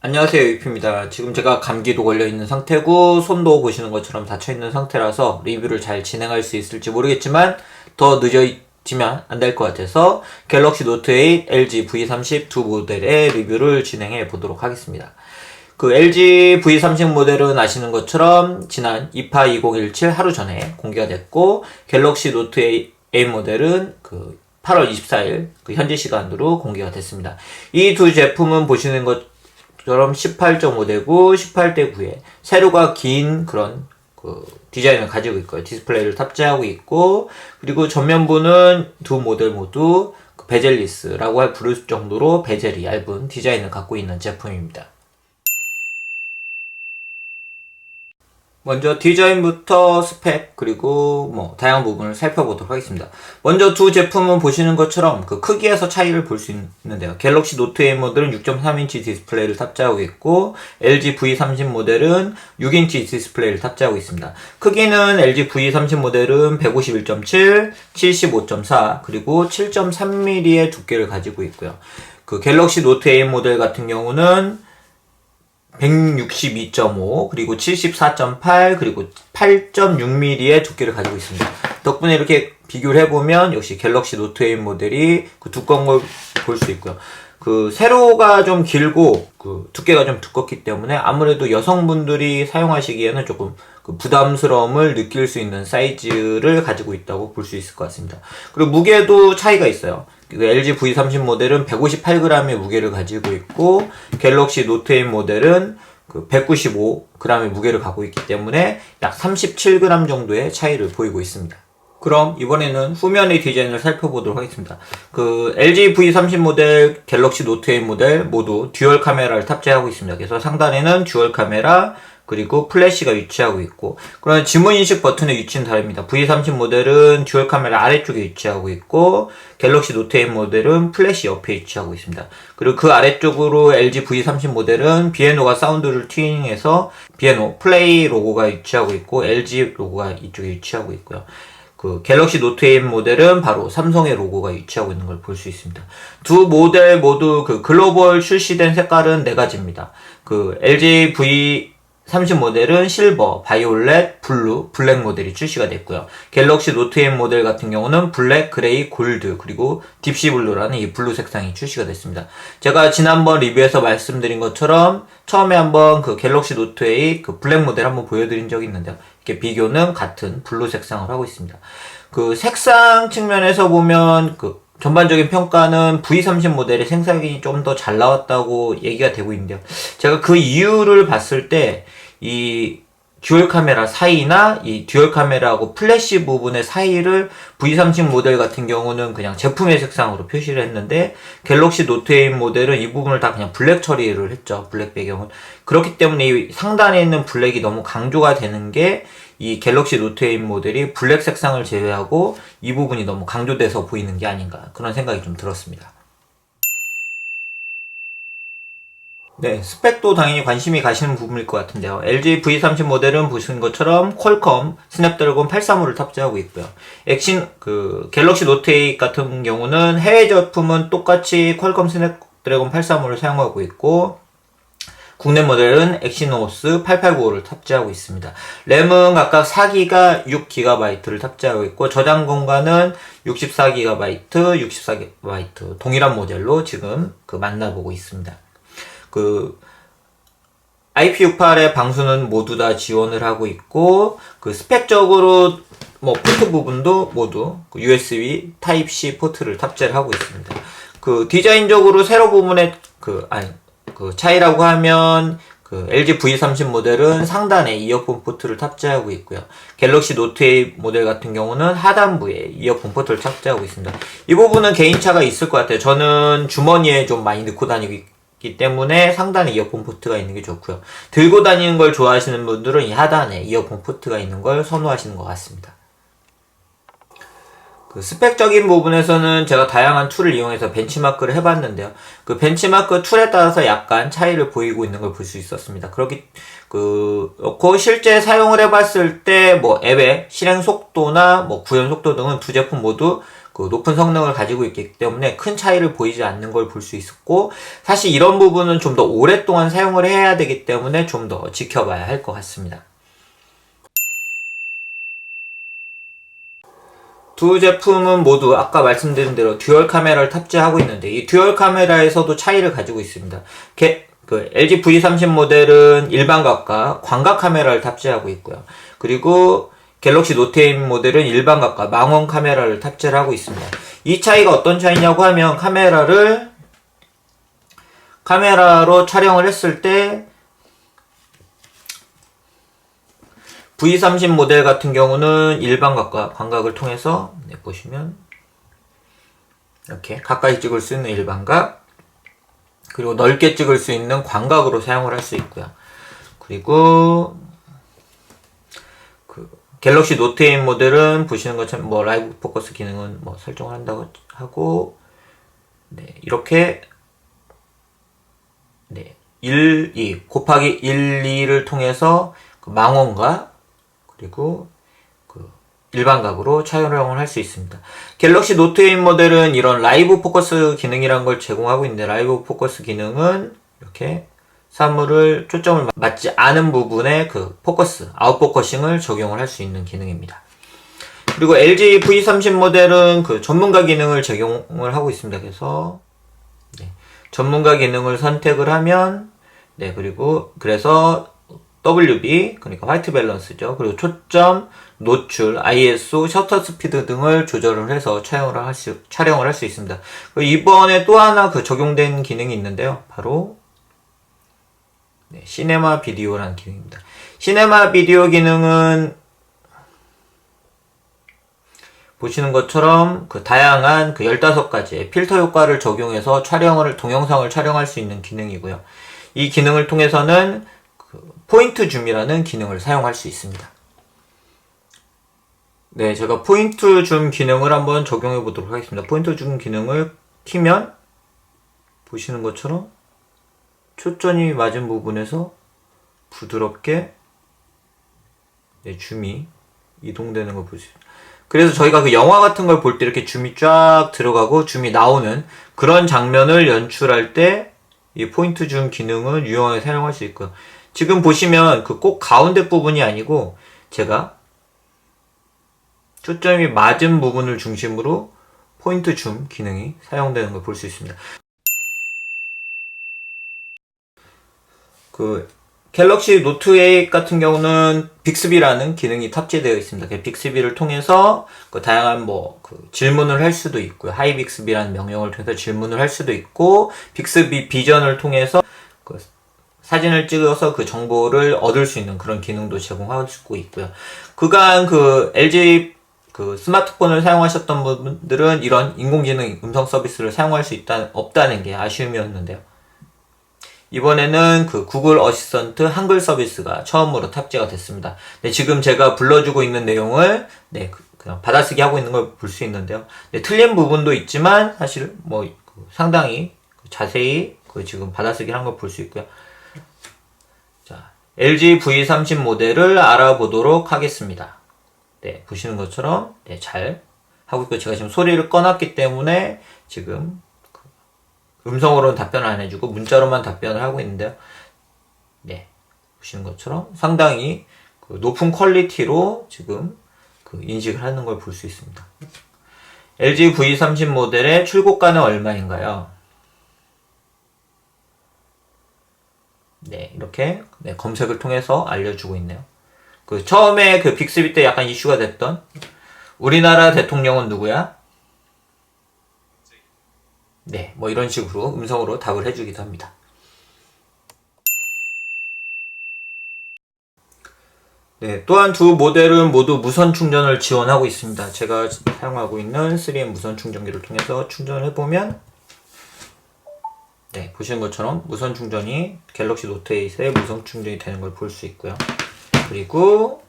안녕하세요, 유피입니다. 지금 제가 감기도 걸려있는 상태고 손도 보시는 것처럼 닫혀있는 상태라서 리뷰를 잘 진행할 수 있을지 모르겠지만 더 늦어지면 안 될 것 같아서 갤럭시 노트 8, LG V30 두 모델의 리뷰를 진행해 보도록 하겠습니다. 그 LG V30 모델은 아시는 것처럼 지난 28-2017 하루 전에 공개가 됐고, 갤럭시 노트 8 모델은 8월 24일 현지 시간으로 공개가 됐습니다. 이 두 제품은 보시는 것처럼 18.5대고 18대 9에 세로가 긴 그런 디자인을 가지고 있고요. 디스플레이를 탑재하고 있고, 그리고 전면부는 두 모델 모두 베젤리스라고 부를 정도로 베젤이 얇은 디자인을 갖고 있는 제품입니다. 먼저 디자인부터 스펙 그리고 다양한 부분을 살펴보도록 하겠습니다. 먼저 두 제품은 보시는 것처럼 크기에서 차이를 볼 수 있는데요. 갤럭시 노트 8 모델은 6.3인치 디스플레이를 탑재하고 있고, LG V30 모델은 6인치 디스플레이를 탑재하고 있습니다. 크기는 LG V30 모델은 151.7, 75.4 그리고 7.3mm의 두께를 가지고 있고요. 갤럭시 노트 8 모델 같은 경우는 162.5 그리고 74.8 그리고 8.6mm의 두께를 가지고 있습니다. 덕분에 이렇게 비교를 해보면 역시 갤럭시 노트 8 모델이 두꺼운 걸 볼 수 있고요. 세로가 좀 길고 두께가 좀 두껍기 때문에 아무래도 여성분들이 사용하시기에는 조금 부담스러움을 느낄 수 있는 사이즈를 가지고 있다고 볼 수 있을 것 같습니다. 그리고 무게도 차이가 있어요. LG V30 모델은 158g의 무게를 가지고 있고, 갤럭시 노트 8 모델은 195g의 무게를 갖고 있기 때문에 약 37g 정도의 차이를 보이고 있습니다. 그럼 이번에는 후면의 디자인을 살펴보도록 하겠습니다. LG V30 모델, 갤럭시 노트 8 모델 모두 듀얼 카메라를 탑재하고 있습니다. 그래서 상단에는 듀얼 카메라 그리고 플래시가 위치하고 있고, 그러나 지문 인식 버튼의 위치는 다릅니다. V30 모델은 듀얼 카메라 아래쪽에 위치하고 있고, 갤럭시 노트 8 모델은 플래시 옆에 위치하고 있습니다. 그리고 그 아래쪽으로 LG V30 모델은 비에노가 사운드를 튜닝해서 비에노 플레이 로고가 위치하고 있고, LG 로고가 이쪽에 위치하고 있고요. 갤럭시 노트 8 모델은 바로 삼성의 로고가 위치하고 있는 걸 볼 수 있습니다. 두 모델 모두 글로벌 출시된 색깔은 4가지입니다. LG V30 모델은 실버, 바이올렛, 블루, 블랙 모델이 출시가 됐고요. 갤럭시 노트 8 모델 같은 경우는 블랙, 그레이, 골드, 그리고 딥시 블루라는 이 블루 색상이 출시가 됐습니다. 제가 지난번 리뷰에서 말씀드린 것처럼 처음에 한번 갤럭시 노트 8 블랙 모델 한번 보여드린 적이 있는데요. 이렇게 비교는 같은 블루 색상을 하고 있습니다. 색상 측면에서 보면 전반적인 평가는 V30 모델의 생산이 좀 더 잘 나왔다고 얘기가 되고 있는데요. 제가 그 이유를 봤을 때 이 듀얼 카메라 사이나 이 듀얼 카메라하고 플래시 부분의 사이를 V30 모델 같은 경우는 그냥 제품의 색상으로 표시를 했는데, 갤럭시 노트 8 모델은 이 부분을 다 그냥 블랙 처리를 했죠. 블랙 배경은. 그렇기 때문에 이 상단에 있는 블랙이 너무 강조가 되는 게 이 갤럭시 노트 8 모델이 블랙 색상을 제외하고 이 부분이 너무 강조돼서 보이는 게 아닌가, 그런 생각이 좀 들었습니다. 네, 스펙도 당연히 관심이 가시는 부분일 것 같은데요. LG V30 모델은 보시는 것처럼 퀄컴 스냅드래곤 835를 탑재하고 있고요. 갤럭시 노트 8 같은 경우는 해외 제품은 똑같이 퀄컴 스냅드래곤 835를 사용하고 있고, 국내 모델은 엑시노스 8895를 탑재하고 있습니다. 램은 각각 4기가 6GB를 탑재하고 있고, 저장 공간은 64GB, 64GB 동일한 모델로 지금 만나보고 있습니다. IP68의 방수는 모두 다 지원을 하고 있고, 스펙적으로 포트 부분도 모두 USB 타입C 포트를 탑재를 하고 있습니다. 디자인적으로 세로 부분의 차이라고 하면 LG V30 모델은 상단에 이어폰 포트를 탑재하고 있고요. 갤럭시 노트 8 모델 같은 경우는 하단부에 이어폰 포트를 탑재하고 있습니다. 이 부분은 개인차가 있을 것 같아요. 저는 주머니에 좀 많이 넣고 다니기 때문에 상단에 이어폰 포트가 있는 게 좋고요. 들고 다니는 걸 좋아하시는 분들은 이 하단에 이어폰 포트가 있는 걸 선호하시는 것 같습니다. 그 스펙적인 부분에서는 제가 다양한 툴을 이용해서 벤치마크를 해봤는데요. 그 벤치마크 툴에 따라서 약간 차이를 보이고 있는 걸 볼 수 있었습니다. 그렇고 실제 사용을 해봤을 때 뭐 앱의 실행 속도나 뭐 구현 속도 등은 두 제품 모두 그 높은 성능을 가지고 있기 때문에 큰 차이를 보이지 않는 걸 볼 수 있었고, 사실 이런 부분은 좀 더 오랫동안 사용을 해야 되기 때문에 좀 더 지켜봐야 할 것 같습니다. 두 제품은 모두 아까 말씀드린 대로 듀얼 카메라를 탑재하고 있는데, 이 듀얼 카메라에서도 차이를 가지고 있습니다. 그 LG V30 모델은 일반각과 광각 카메라를 탑재하고 있고요. 그리고 갤럭시 노트 8 모델은 일반각과 망원 카메라를 탑재를 하고 있습니다. 이 차이가 어떤 차이냐고 하면, 카메라로 촬영을 했을 때 V30 모델 같은 경우는 일반각과 광각을 통해서 보시면 이렇게 가까이 찍을 수 있는 일반각, 그리고 넓게 찍을 수 있는 광각으로 사용을 할 수 있고요. 그리고 그 갤럭시 노트 8 모델은 보시는 것처럼 뭐 라이브 포커스 기능은 뭐 설정을 한다고 하고, 네, 이렇게 1, 2 곱하기 1, 2를 통해서 그 망원과 그리고 그 일반각으로 촬영을 할 수 있습니다. 갤럭시 노트 8 모델은 이런 라이브 포커스 기능이라는 걸 제공하고 있는데, 라이브 포커스 기능은 이렇게 사물을 초점을 맞지 않은 부분에 그 포커스, 아웃포커싱을 적용을 할 수 있는 기능입니다. 그리고 LG V30 모델은 그 전문가 기능을 적용을 하고 있습니다. 그래서 전문가 기능을 선택을 하면 그래서 WB, 그러니까 화이트 밸런스죠. 그리고 초점, 노출, ISO, 셔터 스피드 등을 조절을 해서 촬영을 할 수 있습니다. 이번에 또 하나 그 적용된 기능이 있는데요. 바로 시네마 비디오라는 기능입니다. 시네마 비디오 기능은 보시는 것처럼 그 다양한 그 15가지의 필터 효과를 적용해서 동영상을 촬영할 수 있는 기능이고요. 이 기능을 통해서는 그 포인트 줌이라는 기능을 사용할 수 있습니다. 네, 제가 포인트 줌 기능을 한번 적용해 보도록 하겠습니다. 포인트 줌 기능을 키면 보시는 것처럼 초점이 맞은 부분에서 부드럽게 줌이 이동되는 걸 볼 수 있습니다. 그래서 저희가 그 영화 같은 걸 볼 때 이렇게 줌이 쫙 들어가고 줌이 나오는 그런 장면을 연출할 때 이 포인트 줌 기능을 유용하게 사용할 수 있고요. 지금 보시면 그 꼭 가운데 부분이 아니고 제가 초점이 맞은 부분을 중심으로 포인트 줌 기능이 사용되는 걸 볼 수 있습니다. 그 갤럭시 노트 8 같은 경우는 빅스비라는 기능이 탑재되어 있습니다. 그 빅스비를 통해서 그 다양한 그 질문을 할 수도 있고요. 하이 빅스비라는 명령을 통해서 질문을 할 수도 있고, 빅스비 비전을 통해서 그 사진을 찍어서 그 정보를 얻을 수 있는 그런 기능도 제공하고 있고요. 그간 그 LG 그 스마트폰을 사용하셨던 분들은 이런 인공지능 음성 서비스를 사용할 수 없다는 게 아쉬움이었는데요. 이번에는 그 구글 어시스턴트 한글 서비스가 처음으로 탑재가 됐습니다. 네, 지금 제가 불러주고 있는 내용을 그냥 받아쓰기 하고 있는 걸 볼 수 있는데요. 틀린 부분도 있지만 사실 상당히 자세히 지금 받아쓰기를 한 걸 볼 수 있고요. 자, LG V30 모델을 알아보도록 하겠습니다. 네, 보시는 것처럼 잘 하고 있고, 제가 지금 소리를 꺼놨기 때문에 지금 음성으로는 답변을 안 해주고 문자로만 답변을 하고 있는데요. 네, 보시는 것처럼 상당히 높은 퀄리티로 지금 인식을 하는 걸 볼 수 있습니다. LG V30 모델의 출고가는 얼마인가요? 네, 이렇게 검색을 통해서 알려주고 있네요. 처음에 빅스비 때 약간 이슈가 됐던 우리나라 대통령은 누구야? 네, 이런 식으로 음성으로 답을 해주기도 합니다. 네, 또한 두 모델은 모두 무선 충전을 지원하고 있습니다. 제가 사용하고 있는 3M 무선 충전기를 통해서 충전을 해보면 보시는 것처럼 무선 충전이 갤럭시 노트 8에 무선 충전이 되는 걸 볼 수 있고요. 그리고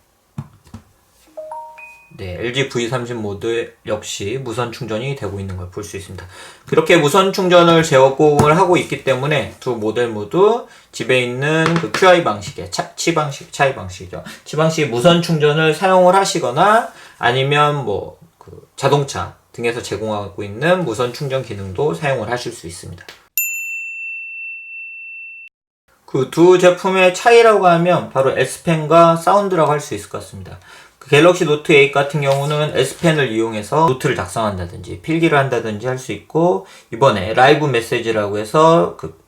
네, LG V30 모드 역시 무선 충전이 되고 있는 걸 볼 수 있습니다. 그렇게 무선 충전을 제공을 하고 있기 때문에 두 모델 모두 집에 있는 그 QI 방식의 차이 방식이죠. 치 방식의 무선 충전을 사용을 하시거나 아니면 뭐 그 자동차 등에서 제공하고 있는 무선 충전 기능도 사용을 하실 수 있습니다. 그 두 제품의 차이라고 하면 바로 S펜과 사운드라고 할 수 있을 것 같습니다. 그 갤럭시 노트 8 같은 경우는 S펜을 이용해서 노트를 작성한다든지 필기를 한다든지 할 수 있고, 이번에 라이브 메시지라고 해서 그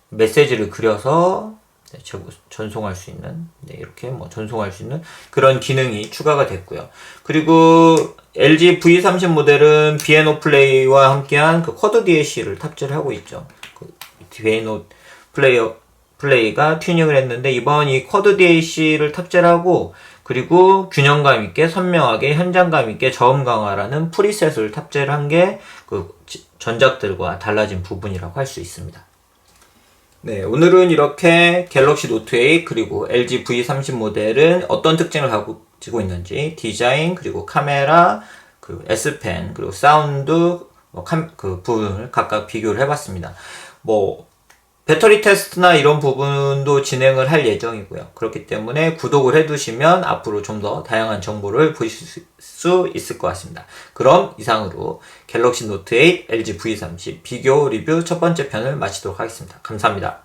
메시지를 그려서 전송할 수 있는, 이렇게 뭐 전송할 수 있는 그런 기능이 추가가 됐고요. 그리고 LG V30 모델은 비에노 플레이와 함께한 그 쿼드 DAC를 탑재를 하고 있죠. 그 비에노 플레이가 튜닝을 했는데, 이번 이 쿼드 DAC를 탑재를 하고, 그리고 균형감 있게 선명하게 현장감 있게 저음 강화라는 프리셋을 탑재를 한 게 그 전작들과 달라진 부분이라고 할 수 있습니다. 네, 오늘은 이렇게 갤럭시 노트 8 그리고 LG V30 모델은 어떤 특징을 가지고 있는지, 디자인 그리고 카메라, 그 S펜 그리고 사운드 그 부분을 각각 비교를 해봤습니다. 뭐 배터리 테스트나 이런 부분도 진행을 할 예정이고요. 그렇기 때문에 구독을 해두시면 앞으로 좀 더 다양한 정보를 보실 수 있을 것 같습니다. 그럼 이상으로 갤럭시 노트 8, LG V30 비교 리뷰 첫 번째 편을 마치도록 하겠습니다. 감사합니다.